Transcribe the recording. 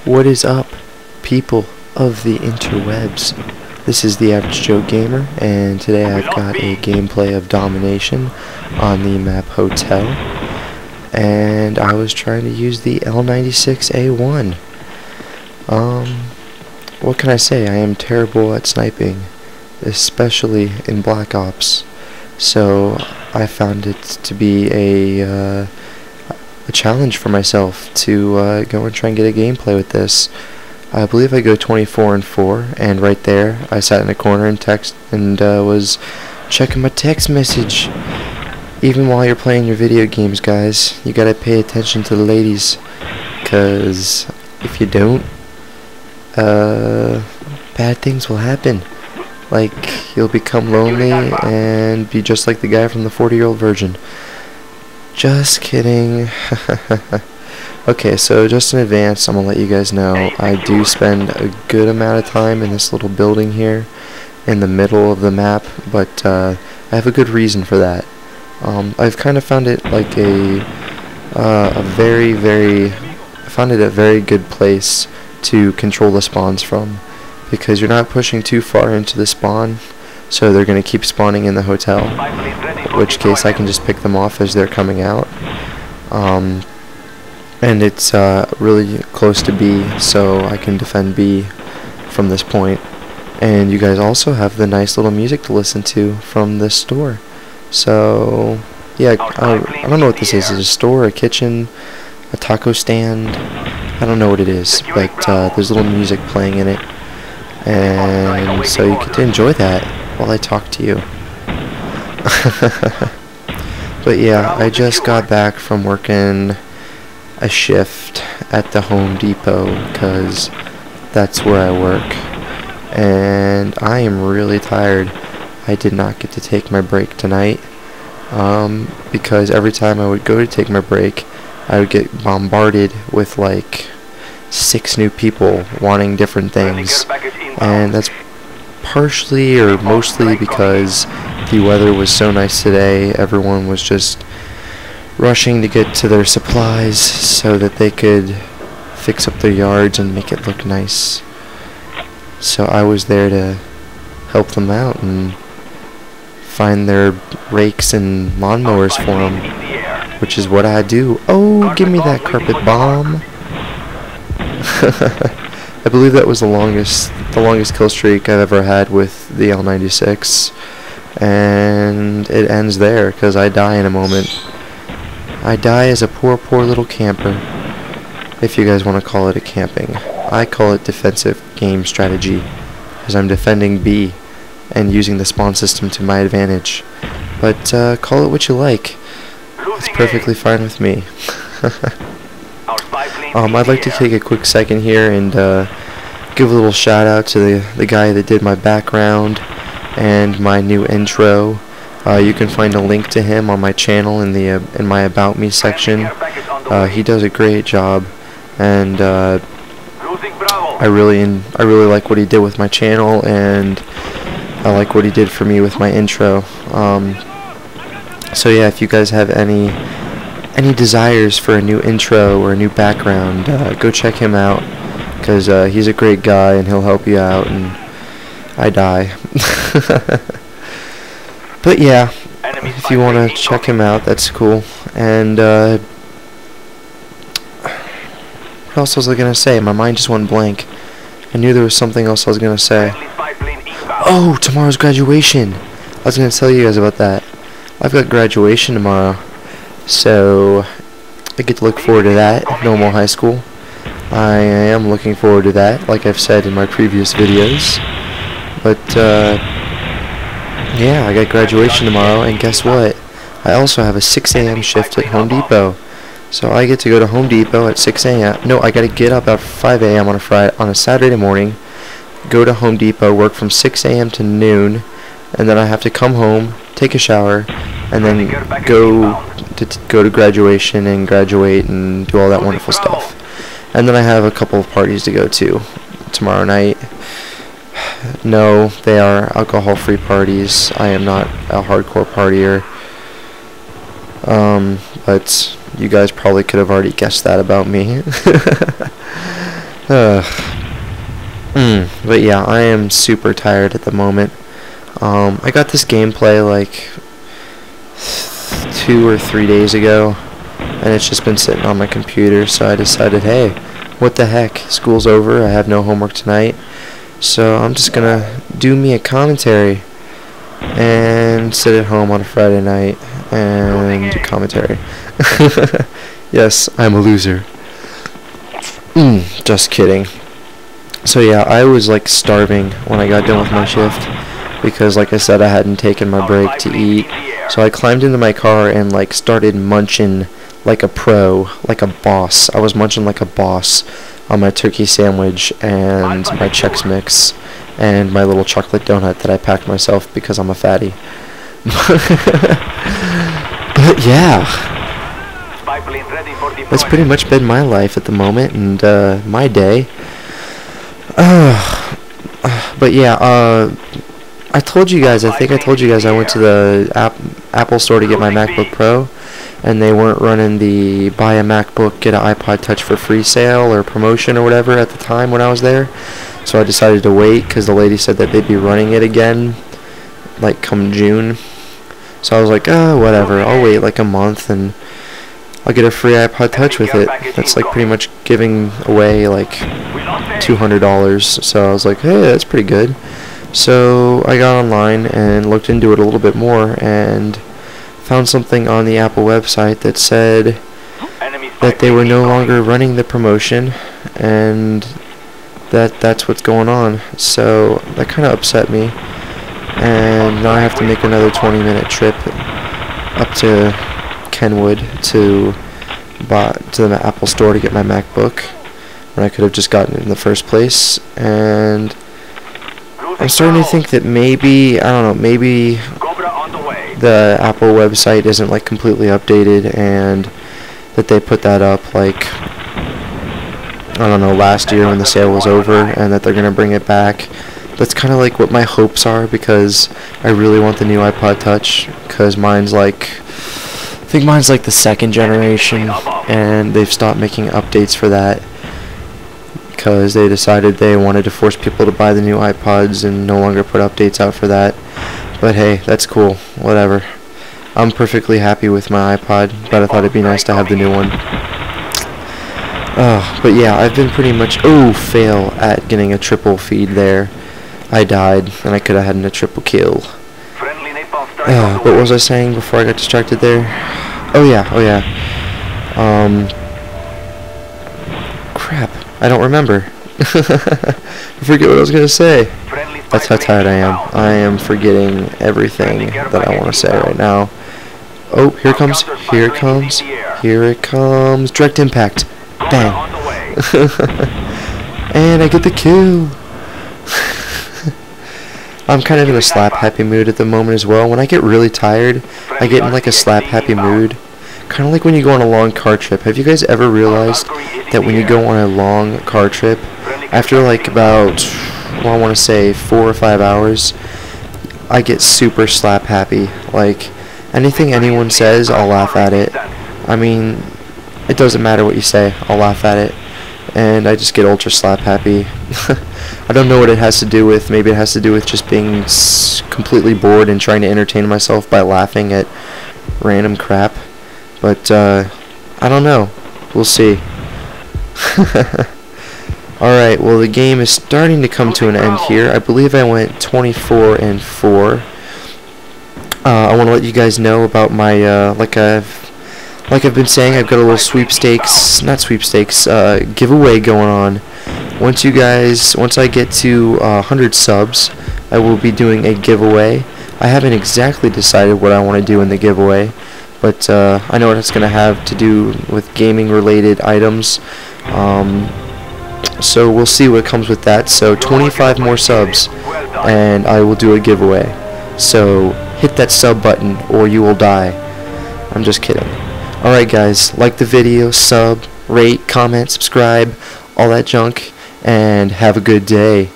What is up, people of the interwebs? This is the Average Joe Gamer, and today I've got a gameplay of Domination on the map Hotel, and I was trying to use the L96A1. What can I say? I am terrible at sniping, especially in Black Ops, so I found it to be a challenge for myself to go and try and get a gameplay with this. I believe I go 24-4, and right there I sat in a corner and was checking my text message. Even while you're playing your video games, guys, you gotta pay attention to the ladies, cause if you don't, bad things will happen. Like, you'll become lonely and be just like the guy from the 40-year-old virgin. Just kidding. Okay, so just in advance, I'm gonna let you guys know I do spend a good amount of time in this little building here in the middle of the map, but I have a good reason for that. I've kind of found it like a very good place to control the spawns from, because you're not pushing too far into the spawn, so they're going to keep spawning in the hotel, in which case I can just pick them off as they're coming out. And it's really close to B, so I can defend B from this point. And you guys also have the nice little music to listen to from this store. So yeah, I don't know what this is. Is it a store, a kitchen, a taco stand? I don't know what it is, but there's little music playing in it, and so you get to enjoy that while I talk to you. But yeah, I just got back from working a shift at the Home Depot, because that's where I work, and I am really tired. I did not get to take my break tonight, because every time I would go to take my break, I would get bombarded with like 6 new people wanting different things, and that's partially or mostly because the weather was so nice today. Everyone was just rushing to get to their supplies so that they could fix up their yards and make it look nice. So I was there to help them out and find their rakes and lawnmowers for them, which is what I do. Oh, give me that carpet bomb. I believe that was the longest kill streak I've ever had with the L96, and it ends there because I die in a moment. I die as a poor little camper, if you guys want to call it a camping. I call it defensive game strategy, because I'm defending B and using the spawn system to my advantage. But call it what you like. It's perfectly fine with me. I'd like to take a quick second here and give a little shout out to the guy that did my background and my new intro. You can find a link to him on my channel in my About Me section. He does a great job, and I really like what he did with my channel, and I like what he did for me with my intro. So yeah, if you guys have any desires for a new intro or a new background, go check him out, because he's a great guy and he'll help you out, and I die. But yeah, if you want to check him out, that's cool. And what else was I going to say? My mind just went blank. I knew there was something else I was going to say. Oh, tomorrow's graduation. I was going to tell you guys about that. I've got graduation tomorrow, so I get to look forward to that. Normal high school. I am looking forward to that, like I've said in my previous videos. But yeah, I got graduation tomorrow, and guess what? I also have a 6 a.m. shift at Home Depot. So I get to go to Home Depot at 6 a.m. No, I got to get up at 5 a.m. on a Saturday morning, go to Home Depot, work from 6 a.m. to noon, and then I have to come home, take a shower, and then go to graduation and graduate and do all that wonderful stuff. And then I have a couple of parties to go to tomorrow night. No, they are alcohol-free parties. I am not a hardcore partier. But you guys probably could have already guessed that about me. But yeah, I am super tired at the moment. I got this gameplay like 2 or 3 days ago, and it's just been sitting on my computer, so I decided, hey, what the heck, school's over, I have no homework tonight, so I'm just gonna do me a commentary and sit at home on a Friday night and do commentary. Yes, I'm a loser. Just kidding. So yeah, I was like starving when I got done with my shift, because like I said, I hadn't taken my break to eat. So I climbed into my car and like started munching like a pro, like a boss. I was munching like a boss on my turkey sandwich and my Chex Mix and my little chocolate donut that I packed myself because I'm a fatty. But yeah, that's pretty much been my life at the moment, and my day. But yeah, I told you guys, I think I told you guys I went to the Apple store to get my MacBook Pro, and they weren't running the buy a MacBook, get an iPod Touch for free sale or promotion or whatever at the time when I was there. So I decided to wait because the lady said that they'd be running it again, like come June. So I was like, oh, whatever, I'll wait like a month and I'll get a free iPod Touch with it. That's like pretty much giving away like $200. So I was like, hey, that's pretty good. So I got online and looked into it a little bit more and found something on the Apple website that said that they were no longer running the promotion and that's what's going on. So that kind of upset me, and now I have to make another 20-minute trip up to Kenwood to the Apple store to get my MacBook when I could have just gotten it in the first place. And I'm starting to think that maybe, I don't know, maybe the Apple website isn't like completely updated, and that they put that up like, I don't know, last year when the sale was over, and that they're gonna bring it back. That's kind of like what my hopes are, because I really want the new iPod Touch, because mine's like, I think mine's like the 2nd generation, and they've stopped making updates for that because they decided they wanted to force people to buy the new iPods and no longer put updates out for that. But hey, that's cool, whatever. I'm perfectly happy with my iPod, but I thought it'd be nice to have the new one. But yeah, I've been pretty much, fail at getting a triple feed there. I died, and I could have had a triple kill. What was I saying before I got distracted there? Oh yeah. Crap, I don't remember. I forget what I was going to say. That's how tired I am. I am forgetting everything that I want to say right now. Oh, here it comes. Direct impact. Bang. And I get the kill. I'm kind of in a slap happy mood at the moment as well. When I get really tired, I get in like a slap happy mood. Kind of like when you go on a long car trip. Have you guys ever realized that when you go on a long car trip, after like about, well, I want to say 4 or 5 hours, I get super slap happy. Like, anything anyone says, I'll laugh at it. I mean, it doesn't matter what you say, I'll laugh at it. And I just get ultra slap happy. I don't know what it has to do with. Maybe it has to do with just being completely bored and trying to entertain myself by laughing at random crap. But, I don't know. We'll see. Alright, well, the game is starting to come to an end here. I believe I went 24-4. I want to let you guys know about my, like I've been saying, I've got a little giveaway going on. Once I get to 100 subs, I will be doing a giveaway. I haven't exactly decided what I want to do in the giveaway, but I know what it's going to have to do with gaming related items. So we'll see what comes with that. So 25 more subs and I will do a giveaway. So hit that sub button or you will die. I'm just kidding. Alright guys, like the video, sub, rate, comment, subscribe, all that junk, and have a good day.